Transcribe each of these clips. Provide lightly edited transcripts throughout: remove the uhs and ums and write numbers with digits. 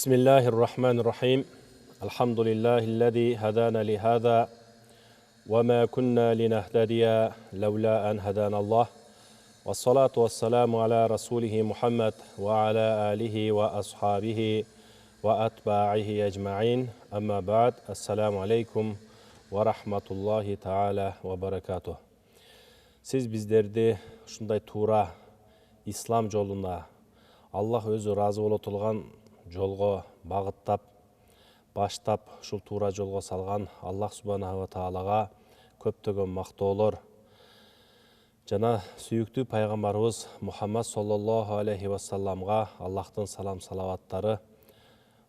بسم الله الرحمن الرحيم الحمد لله الذي هدانا لهذا وما كنا لنهتدي لولا أن هدانا الله والصلاة والسلام على رسوله محمد وعلى آله وأصحابه وأتباعه أجمعين أما بعد السلام عليكم ورحمة الله تعالى وبركاته. Siz bizlerdi ушундай туура ислам жолуна Аллах өзү разы боло турган жолго багыттап, баштап, ушул туура жолго салган Аллах субханаху ва таалага көптөгөн мактоолор жана сүйүктүү пайгамбарыбыз Мухаммад саллаллаху алейхи ва салламга Аллахтын салам салаваттары.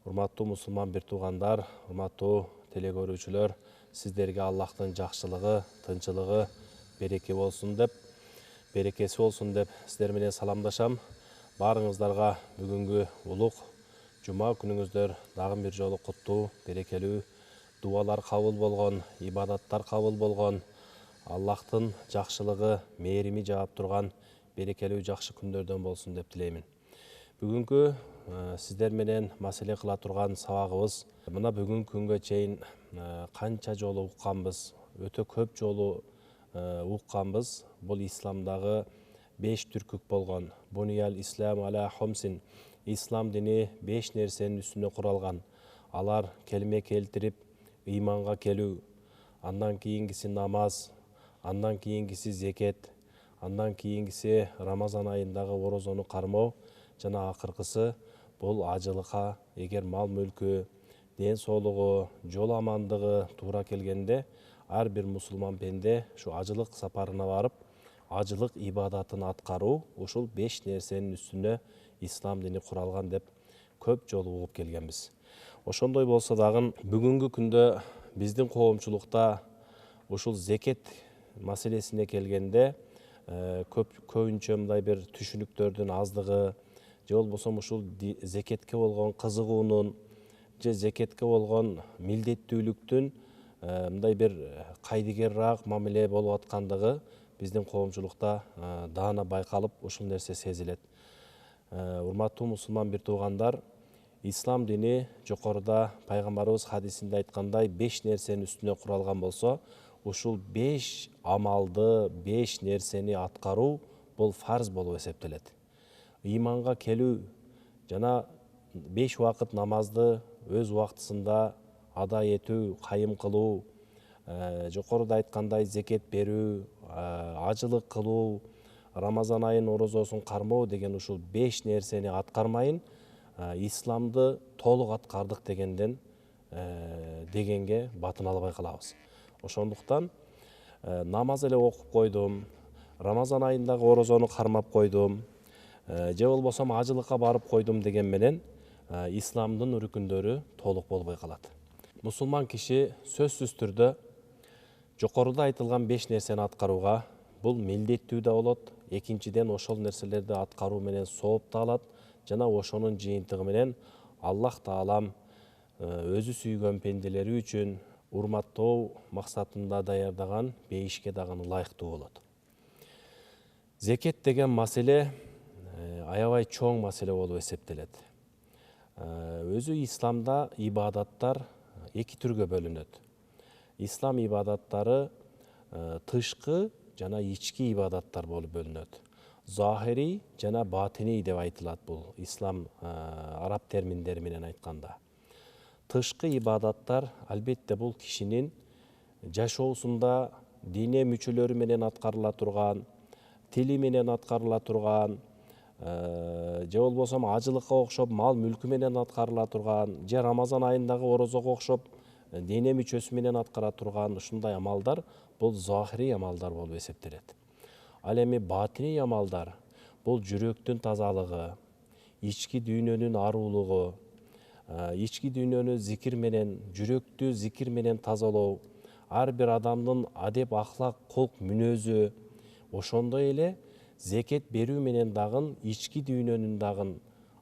Урматтуу мусулман бир туугандар, урматтуу телекөрүүчүлөр, сиздерге Аллахтын жакшылыгы, тынчылыгы, берекеси болсун деп сиздер менен саламдашам. Барыңыздарга бүгүнгү улук жума күнүңүздөр дагы бир жолу куттуу, берекелүү, дуалар кабыл болгон, ибадаттар кабыл болгон, Аллахтын жакшылыгы, мээрими жаап турган берекелүү жакшы күндөрдөн болсун деп тилеймин. Бүгүнкү сиздер менен маселе кыла турган сабагыбыз мына бүгүнкү күнгө чейин канча жолу укканбыз, өтө көп жолу укканбыз. Бул исламдагы 5 түркүк болгон. Буниял ислам аля хомсин. Ислам дини 5 нерсенин үстүнө куралган. Алар келме келтирип, ыйманга келүү, андан кийингиси намаз, андан кийингиси зекет, андан кийингиси Рамазан айындагы орозону кармоо, жана акыркысы бул ажылыкка, эгер мал мүлкү, ден соолугу, жол амандыгы туура келгенде ар бир мусулман пенде ушу ажылык сапарына барып, ажылык ибадатын аткаруу, ушул 5 нерсенин үстүнө ислам дини куралган деп көп жолу угуп келгенбиз. Ошондой болсо дагы бүгүнкү күндө биздин коомчулукта ушул зекет маселесине келгенде көбүнчө мындай бир түшүнүктөрдүн аздыгы, же болбосо ушул зекетке болгон кызыгуунун, же зекетке болгон милдеттүүлүктүн мындай бир кайдыгерраак мамиле болуп аткандыгы биздин коомчулукта даана байкалып, ушул нерсе сезилет. Урматтуу мусулман бир туугандар, ислам дини жокоруда пайгамбарыбыз хадисинде айткандай 5 нерсенин үстүнө куралган болсо, ушул 5 амалды, 5 нерсени аткаруу бул фарз болуп эсептелет. Ыйманга келүү жана 5 убакыт намазды өз убактысында ада этүү, кайым кылуу, жокоруда айткандай зекет берүү, ажылык кылуу, Рамазан айын орозосун кармоо деген ушул 5 нерсени аткармайын исламды толук аткардык дегенге батын албай калабыз. Ошондуктан намаз эле окуп койдум, Рамазан айындагы орозону кармап койдум, же болбосо ажылыкка барып койдум деген менен исламдын үркүндөрү толук болбой калат. Мусулман киши сөзсүз түрдө жокоруда айтылган 5 нерсени аткарууга бул милдеттүү да болот. Экинчиден ошол нерселерди аткаруу менен сооп да алат жана ошонун жыйынтыгы менен Аллах таалам өзү сүйгөн пенделери үчүн урматтоо максатында даярдаган бейишке дагы ылайыктуу болот. Зекет деген маселе аябай чоң маселе болуп эсептелет. Өзү исламда ибадаттар 2 түргө бөлүнөт. Ислам ибадаттары тышкы жана ички ибадаттар болуп бөлүнөт. Захири жана батини деп айтылат бул ислам араб терминдери менен айтканда. Тышкы ибадаттар албетте бул кишинин жашоосунда дине мүчөлөрү менен аткарыла турган, тили менен аткарыла турган, же болбосо ажылыкка окшоп мал мүлкү менен аткарыла турган, же Рамазан айындагы орозого окшоп дене мүчөсү менен аткара турган ушундай амалдар бул захири амалдар болуп эсептелет. Ал эми батини амалдар бул жүрөктүн тазалыгы, ички дүйнөнүн аруулугу, ички дүйнөнү зикир менен, жүрөктү зикир менен тазалоо, ар бир адамдын адеп, ахлак, кулк, мүнөзү, ошондой эле зекет берүү менен дагы ички дүйнөнүн дагы,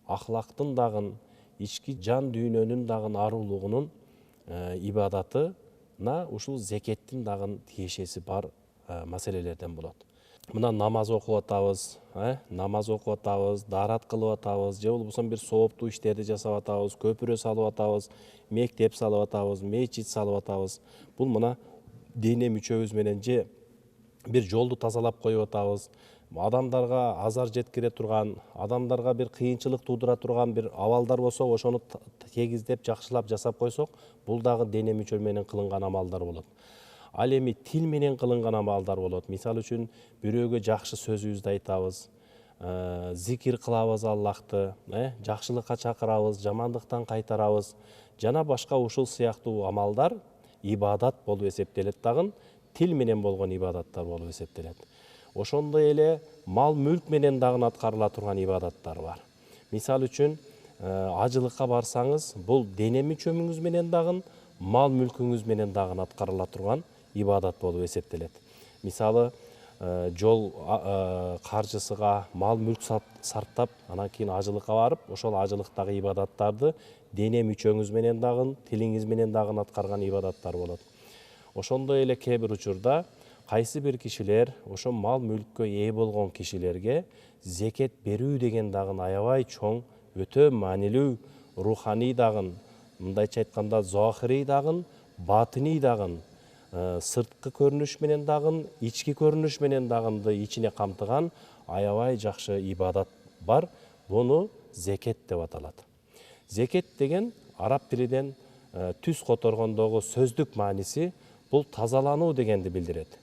ахлактын дагы, ички жан дүйнөнүн дагы аруулугунун ибадатына ушул зекеттин дагы тиешеси бар маселелерден болот. мына намаз окуп атабыз, намаз окуп атабыз, дарат кылып атабыз, же болбосо бир сооптуу иштерди жасап атабыз, көпүрө салып атабыз, мектеп салып атабыз, мечит салып атабыз. Бул мына дене мүчөбүз менен же бир жолду тазалап коюп атабыз. Адамдарга азар жеткире турган, адамдарга бир кыйынчылык туудура турган бир абалдар болсо, ошону тегиздеп, жакшылап жасап койсок, бул дагы дене мүчө менен кылынган амалдар болот. Ал эми тил менен кылынган амалдар болот. Мисалы үчүн бирөөгө жакшы сөзүбүздү айтабыз, зикир кылабыз Аллахты, жакшылыкка чакырабыз, жамандыктан кайтарабыз. Жана башка ушул сыяктуу амалдар ибадат болуп эсептелет дагы, тил менен болгон ибадаттар болуп эсептелет. Ошондой эле мал мүлк менен дагы аткарыла турган ибадаттар бар. Мисалы үчүн ажылыкка барсаңыз, бул дене мүчөңүз менен дагы, мал мүлкүңүз менен дагы аткарыла турган ибадат болуп эсептелет. Мисалы жол каржысыга мал мүлк сарптап, анан кийин ажылыкка барып, ошол ажылыктагы ибадаттарды дене мүчөңүз менен дагы, тилиңиз менен дагы аткарган ибадаттар болот. Ошондой эле кээ бир учурда кайсы бир кишилер ошо мал мүлккө ээ болгон кишилерге зекет берүү деген дагы аябай чоң, өтө маанилүү, руханий дагы, мындайча айтканда зохирий дагы, батыний дагы, сырткы көрүнүш менен дагы, ички көрүнүш менен дагы ичине камтыган аябай жакшы ибадат бар. Буну зекет деп аталат. Зекет деген араб тилинен түз которгондогу сөздүк мааниси бул тазалануу дегенди билдирет.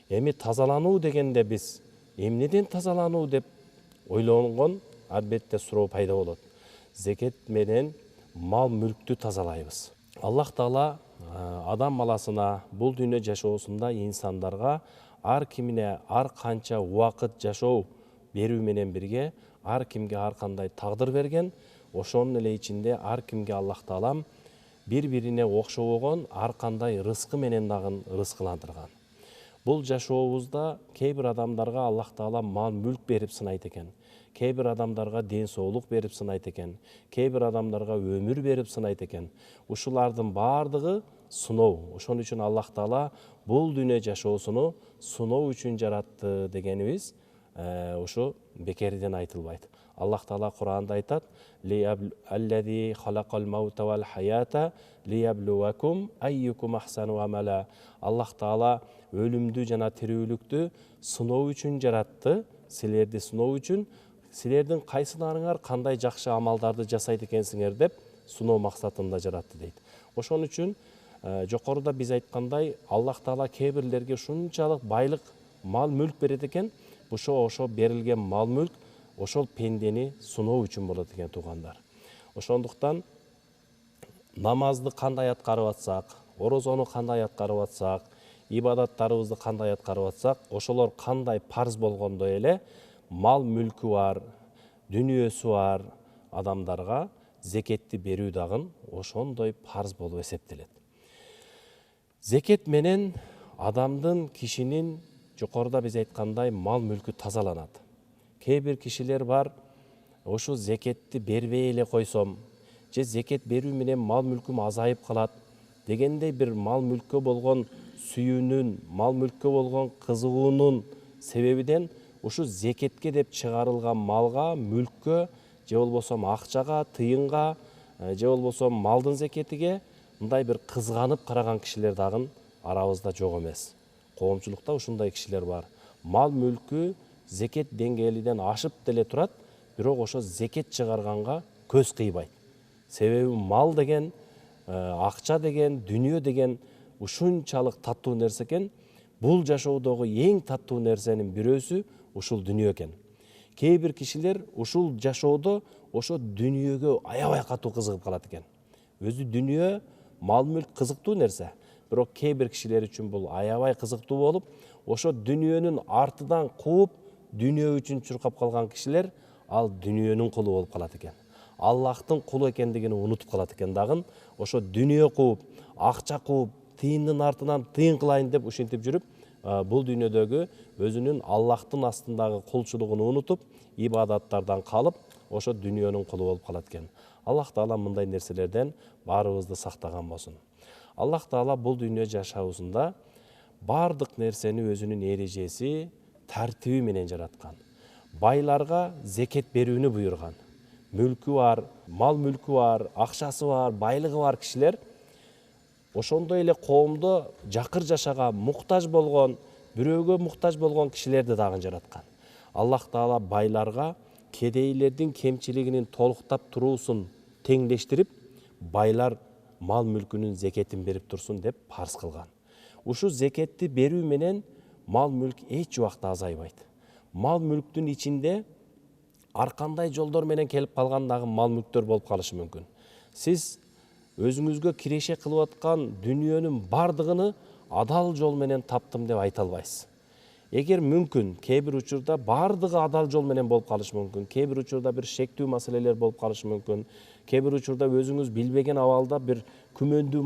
Эми тазалануу дегенде биз эмнеден тазалануу деп ойлонгон албетте суроо пайда болот. Зекет менен мал мүлктү тазалайбыз. Аллах Таала адам баласына бул дүйнө жашоосунда инсандарга ар кимине ар канча убакыт жашоо берүү менен бирге ар кимге ар кандай тагдыр берген. Ошонун эле ичинде ар кимге Аллах Таалам бири-бирине окшобогон ар кандай рызкы менен дагы рызкыландырган. Бул жашообузда кээ бир адамдарга Аллах Таала мал мүлк берип сынайт экен. Кээ бир адамдарга ден соолук берип сынайт экен. Кээ бир адамдарга өмүр берип сынайт экен. Ушулардын баардыгы сыноо. Ошон үчүн Аллах Таала бул дүйнө жашоосуну сыноо үчүн жаратты дегенибиз ушу бекерден айтылбайт. Аллах Таала Кур'анда айтат: «Аллази халакал маута вал хаята лияблуакум айюкум ахсану амала». Аллах Таала өлүмдү жана тирүүлүктү сыноо үчүн жаратты, силерди сыноо үчүн, силердин кайсыларыңар кандай жакшы амалдарды жасайт экенсиңер деп сыноо максатында жаратты дейт. Ошон үчүн жокоруда биз айткандай, Аллах Таала кээ бирлерге ушунчалык байлык, мал мүлк берет экен. Ошо берилген мал мүлк ошол пендени сыноо үчүн болот экен туугандар. Ошондуктан намазды кандай аткарып атсак, орозону кандай аткарып атсак, ибадаттарыбызды кандай аткарып атсак, ошолор кандай парз болгондой эле мал мүлкү бар, дүнүйөсү бар адамдарга зекетти берүү дагы ошондой парз болуп эсептелет. Зекет менен адамдын, кишинин жокоруда биз айткандай мал мүлкү тазаланат. Кээ бир кишилер бар, ошу зекетти бербей эле койсом, же зекет берүү менен мал мүлкүм азайып калат дегендей бир мал мүлккө болгон сүйүүнүн, мал мүлккө болгон кызыгуунун себебинен ушу зекетке деп чыгарылган малга, мүлккө, же болбосо акчага, тыйынга, же болбосо малдын зекетиге мындай бир кызганып караган кишилер дагы арабызда жок эмес. Коомчулукта ушундай кишилер бар. Мал мүлкү зекет деңгээлинен ашып деле турат, бирок ошо зекет чыгарганга көз кыйбайт. Себеби мал деген, акча деген, дүнүйө деген ушунчалык таттуу нерсе экен. Бул жашоодогу эң таттуу нерсенин бирөөсү ушул дүнүйө экен. Кээ бир кишилер ушул жашоодо ошо дүнүйөгө аябай катуу кызыгып калат экен. Өзү дүнүйө, мал мүлк кызыктуу нерсе, бирок кээ бир кишилер үчүн бул аябай кызыктуу болуп, ошо дүнүйөнүн артынан кууп, дүнүйө үчүн чуркап калган кишилер ал дүнүйөнүн кулу болуп калат экен. Аллахтын кулу экендигин унутуп калат экен дагы. Ошо дүнүйө кууп, акча кууп, тыйындын артынан тыйын кылайын деп ушинтип жүрүп, бул дүйнөдөгү өзүнүн Аллахтын астындагы кулчулугун унутуп, ибадаттардан калып, ошо дүнүйөнүн кулу болуп калат экен. Аллах Таала мындай нерселерден баарыбызды сактаган болсун. Аллах Таала бул дүйнө жашоосунда бардык нерсени өзүнүн эрежеси, тартиби менен жараткан. Байларга зекет берүүнү буйрган. Мүлкү бар, мал мүлкү бар, акчасы бар, байлыгы бар кишилер ошондой эле коомдо жакыр жашага муктаж болгон, бирөөгө муктаж болгон кишилерди дагы жараткан. Аллах Таала байларга кедейлердин кемчилигинин толуктап туруусун теңдештирип, байлар мал мүлкүнүн зекетин берип турсун деп парз кылган. Ушу зекетти берүү менен мал мүлк эч убакта азайбайт. Мал мүлктүн ичинде ар кандай жолдор менен келип калгандагы мал мүлктөр болуп калышы мүмкүн. Сиз өзүңүзгө киреше кылып аткан дүнүйөнүн бардыгыны адал жол менен таптым деп айта албайсыз. Эгер мүмкүн, кээ бир учурда бардыгы адал жол менен болуп калышы мүмкүн, кээ бир учурда бир шектүү маселелер болуп калышы мүмкүн, кээ бир учурда өзүңүз билбеген абалда бир күмөндүү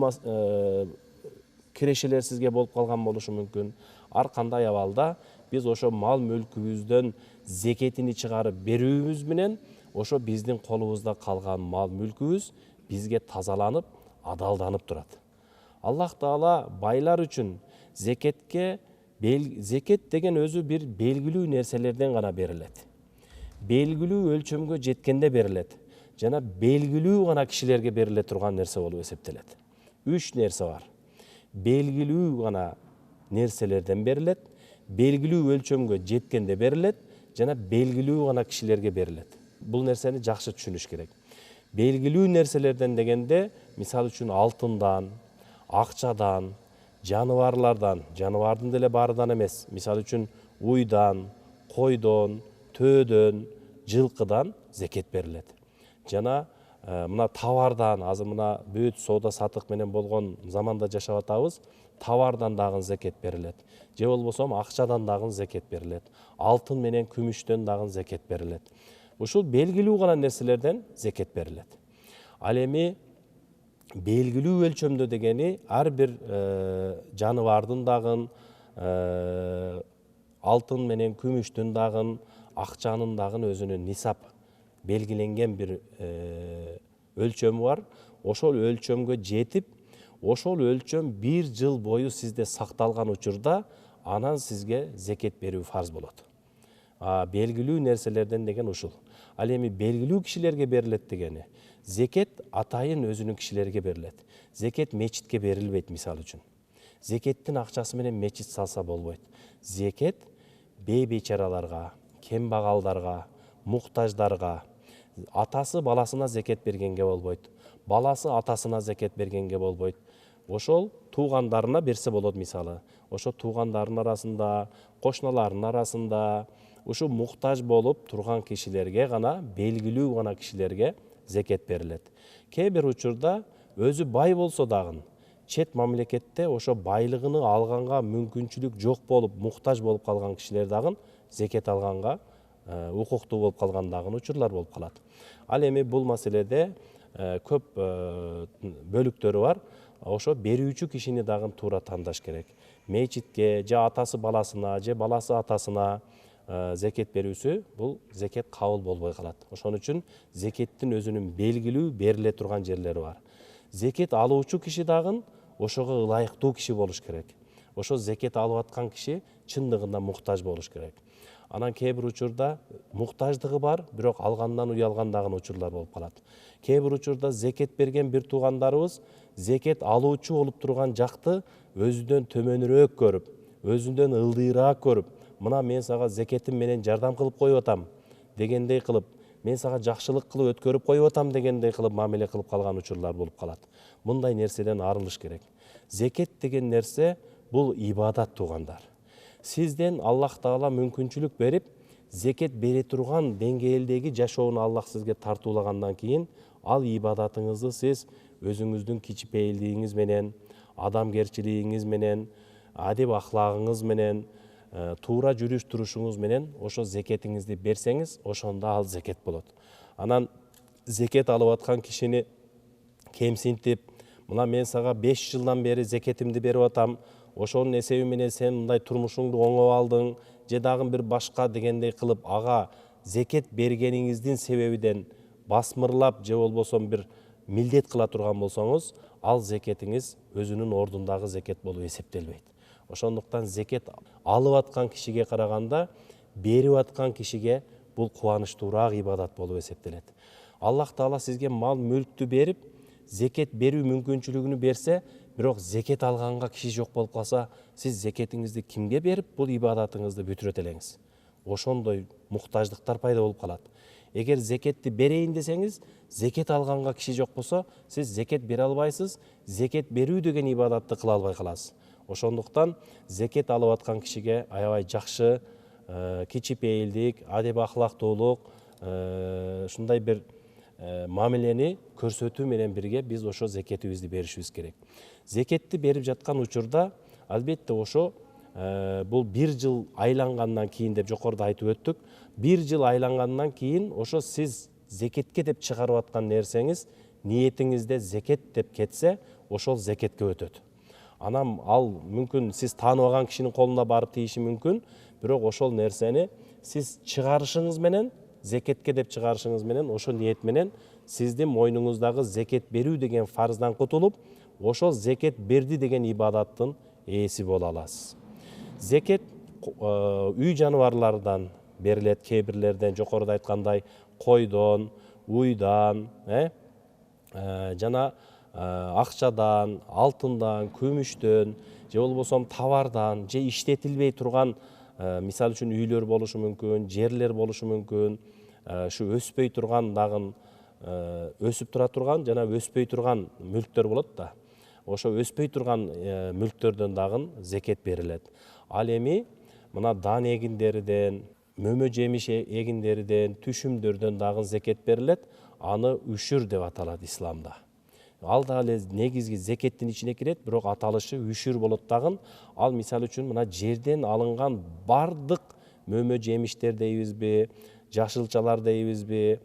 кирешелер сизге болуп калган болушу мүмкүн. Ар кандай абалда биз ошо мал мүлкүбүздөн зекетини чыгарып берүүбүз менен ошо биздин колубузда калган мал мүлкүбүз бизге тазаланып, адалданып турат. Аллах Таала байлар үчүн зекет деген өзү бир белгилүү нерселерден гана берилет. Белгилүү өлчөмгө жеткенде берилет. Жана белгилүү гана кишилерге бериле турган нерсе болуп эсептелет. 3 нерсе бар. Белгилүү гана нерселерден берилет, белгилүү өлчөмгө жеткенде берилет, жана белгилүү гана кишилерге берилет. Бул нерсени жакшы түшүнүш керек. Белгилүү нерселерден дегенде, мисалы үчүн алтындан, акчадан, жаныбарлардан, жаныбардын деле баарыдан эмес, мисалы үчүн уйдан, койдон, төөдөн, жылкыдан зекет берилет. Жана мына товардан, азыр мына бүт соода сатык менен болгон заманда жашап атабыз, товардан дагы зекет берилет. Же болбосо акчадан дагы зекет берилет. Алтын менен күмүштөн дагы зекет берилет. Ушул белгилүү гана нерселерден зекет берилет. Ал эми белгилүү өлчөмдө дегени ар бир жаныбардын дагы, алтын менен күмүштүн дагы, акчанын дагы өзүнүн нисап белгиленген бир өлчөмү бар. Ошол өлчөмгө жетип, ошол өлчөм 1 жыл бою сизде сакталган учурда анан сизге зекет берүү фарз болот. Белгилүү нерселерден деген ушул. Ал эми белгилүү кишилерге берилет дегени зекет атайын өзүнүн кишилерге берилет. Зекет мечитке берилбейт, мисалы үчүн. Зекеттин акчасы менен мечит салса болбойт. Зекет бейбечараларга, кембагалдарга, муктаждарга, атасы баласына зекет бергенге болбойт. Баласы атасына зекет бергенге болбойт. Ошол туугандарына берсе болот, мисалы. Ошо туугандарынын арасында, кошуналарынын арасында, ушу муктаж болуп турган кишилерге гана, белгилүү гана кишилерге зекет берилет. Кээ бир учурда өзү бай болсо дагы, чет мамлекетте ошо байлыгын алганга мүмкүнчүлүк жок болуп, муктаж болуп калган кишилер дагы зекет алганга укуктуу болуп калган дагы учурлар болуп калат. Ал эми бул маселеде көп бөлүктөрү бар. Ошо берүүчү кишини дагы туура тандаш керек. Мечитке, же атасы баласына, же баласы атасына зекет берүүсү, бул зекет кабыл болбой калат. Ошон үчүн зекеттин өзүнүн белгилүү бериле турган жерлери бар. Зекет алуучу киши дагы ошого ылайыктуу киши болуш керек. Ошо зекет алып аткан киши чындыгында муктаж болуш керек. Анан кээ бир учурда муктаждыгы бар, бирок алгандан уялган дагы учурлар болуп калат. Кээ бир учурда зекет берген бир туугандарыбыз зекет алуучу болуп турган жакты өзүнөн төмөнүрөөк көрүп, өзүнөн ылдыйраак көрүп, мына мен сага зекетим менен жардам кылып коюп атам дегендей кылып, мен сага жакшылык кылып өткөрүп коюп атам дегендей кылып мамиле кылып калган учурлар болуп калат. Мындай нерседен арылыш керек. Зекет деген нерсе бул ибадат, туугандар. Сизден Аллах Таала мүмкүнчүлүк берип, зекет бере турган деңгээлдеги жашоону Аллах сизге тартуулагандан кийин, ал ибадатыңызды сиз өзүңүздүн кичипейилдигиңиз менен, адамгерчилигиңиз менен, адеп ахлагыңыз менен, туура жүрүш турушуңуз менен ошо зекетиңизди берсеңиз, ошондо ал зекет болот. Анан зекет алып аткан кишини кемсинтип, мына мен сага 5 жылдан бери зекетимди берип атам, ошонун эсеби менен сен мындай турмушуңду оңоп алдың, же дагы бир башка дегендей кылып, ага зекет бергениңиздин себебиден басмырлап же болбосо бир милдет кыла турган болсоңуз, ал зекетиңиз өзүнүн ордундагы зекет болуп эсептелбейт. Ошондуктан зекет алып аткан кишиге караганда берип аткан кишиге бул кубанычтуураак ибадат болуп эсептелет. Аллах Таала сизге мал мүлктү берип, зекет берүү мүмкүнчүлүгүн берсе, бирок зекет алганга киши жок болуп калса, сиз зекетиңизди кимге берип бул ибадатыңызды бүтүрөт элеңиз? Ошондой муктаждыктар пайда болуп калат. Эгер зекетти берейин десеңиз, зекет алганга киши жок болсо, сиз зекет бере албайсыз, зекет берүү деген ибадатты кыла албай каласыз. Ошондуктан зекет алып аткан кишиге аябай жакшы, кичипейилдик, адеп ахлактуулук, ушундай бир мамилени көрсөтүү менен бирге биз ошо зекетибизди беришибиз керек. Зекетти берип жаткан учурда албетте ошо бул бир жыл айлангандан кийин деп жокоруда айтып өттүк. Бир жыл айлангандан кийин ошо сиз зекетке деп чыгарып аткан нерсеңиз ниетиңизде зекет деп кетсе, ошол зекетке өтөт. Анан ал мүмкүн сиз тааныбаган кишинин колуна барып тийиши мүмкүн, бирок ошол нерсени сиз чыгарышыңыз менен, зекетке деп чыгарышыңыз менен, ошо ниет менен сиздин мойнуңуздагы зекет берүү деген фарздан кутулуп, ошол зекет берди деген ибадаттын ээси боло аласыз. Зекет үй жаныбарлардан берилет, кээ-бирлерден жокоруда айткандай койдон, уйдан, жана акчадан, алтындан, күмүштөн, же болбосо товардан, же иштетилбей турган, мисалы үчүн үйлөр болушу мүмкүн, жерлер болушу мүмкүн, ушу өспөй турган дагы өсүп тура турган жана өспөй турган мүлктөр болот да. Ошо өспөй турган мүлктөрдөн дагы зекет берилет. Ал эми мына дан эгиндериден, мөмө жемиш эгиндериден, түшүмдөрдөн дагы зекет берилет. Аны үшүр деп аталат исламда. Ал да эле негизги зекеттин ичине кирет, бирок аталышы үшүр болот дагы. Ал мисалы үчүн мына жерден алынган бардык мөмө жемиштер дейбизби, жашылчалар дейбизби,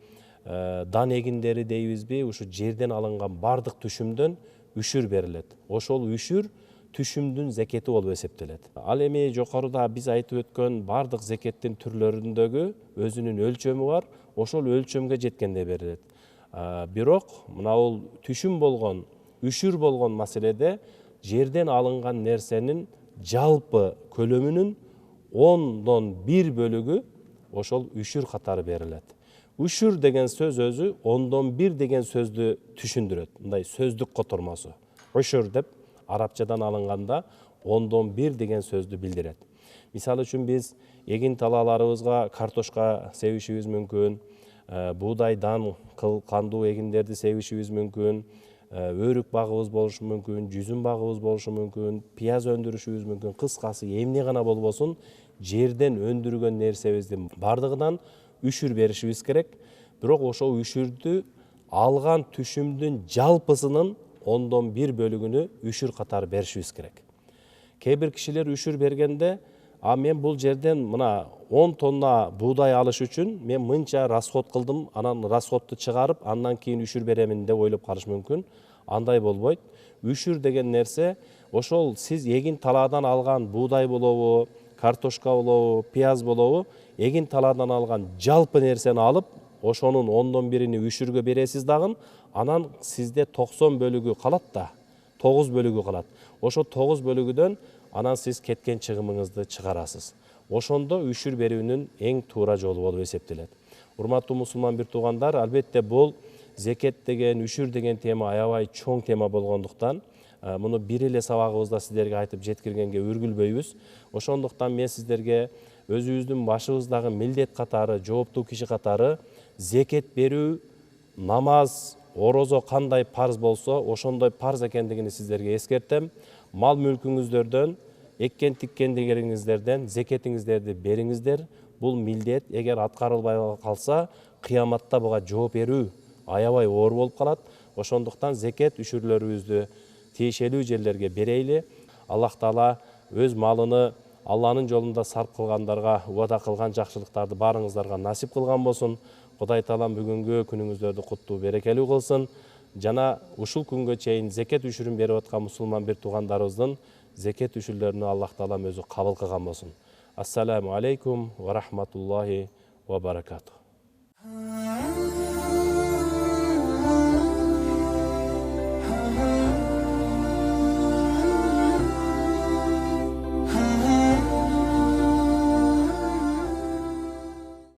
дан эгиндери дейбизби, ушу жерден алынган бардык түшүмдөн үшүр берилет. Ошол үшүр түшүмдүн зекети болуп эсептелет. Ал эми жокоруда биз айтып өткөн бардык зекеттин түрлөрүндөгү өзүнүн өлчөмү бар, ошол өлчөмгө жеткенде берилет. Бирок мына бул түшүм болгон, үшүр болгон маселеде жерден алынган нерсенин жалпы көлөмүнүн 1/10 бөлүгү ошол үшүр катары берилет. Үшүр деген сөз өзү 1/10 деген сөздү түшүндүрөт. Мындай сөздүк котормосу. Үшүр деп арабчадан алынганда 1/10 деген сөздү билдирет. Мисалы үчүн биз эгин талааларыбызга картошка себишибиз мүмкүн, буудайдан кандуу эгиндерди себишибиз мүмкүн, өрүк багыбыз болушу мүмкүн, жүзүм багыбыз болушу мүмкүн, пияз өндүрүшүбүз мүмкүн. Кыскасы эмне гана болбосун, жерден өндүргөн нерсебиздин бардыгынан үшүр беришибиз керек. Бирок ошол үшүрдү алган түшүмдүн жалпысынын 1/10 бөлүгүнү үшүр катары беришибиз керек. Кээ бир кишилер үшүр бергенде, мен бул жерден мына 10 тонна буудай алыш үчүн мен мынча расход кылдым, анан расходду чыгарып, андан кийин үшүр беремин деп ойлоп калыш мүмкүн. Андай болбойт. Үшүр деген нерсе ошол сиз эгин талаадан алган буудай болобу, картошка болобу, пияз болобу, эгин талаадан алган жалпы нерсени алып, ошонун 1/10 үшүргө бересиз дагы, анан сизде 90 бөлүгү калат да, 9 бөлүгү калат. Ошо 9 бөлүгүдөн анан сиз кеткен чыгымыңызды чыгарасыз. Ошондо үшүр берүүнүн эң туура жолу болуп эсептелет. Урматтуу мусулман бир туугандар, албетте бул зекет деген, үшүр деген тема аябай чоң тема болгондуктан, муну бир эле сабагыбызда сиздерге айтып жеткиргенге үргүлбөйбүз. Ошондуктан мен сиздерге өзүбүздүн башыбыздагы милдет катары, жооптуу киши катары зекет берүү, намаз, орозо кандай парз болсо, ошондой парз экендигини сиздерге эскертем. Мал мүлкүңүздөрдөн, эккен тиккендигиңиздерден зекетиңиздерди бериңиздер. Бул милдет эгер аткарылбай калса, кыяматта буга жооп берүү аябай оор болуп калат. Ошондуктан зекет үшүрлөрүбүздү тиешелүү жерлерге берейли. Аллах Таала өз малыны Алланын жолунда сарп кылгандарга убада кылган жакшылыктарды барыңыздарга насип кылган болсун. Кудай Таалам бүгүнгү күнүңүздөрдү куттуу берекелүү кылсын. Жана ушул күнгө чейин зекет үшүрүн берип аткан мусулман бир туугандарыбыздын зекет үшүрлөрүнү Аллах Таалам өзү кабыл кылган болсун. Ассаламу алейкум ва рахматуллахи ва баракатух.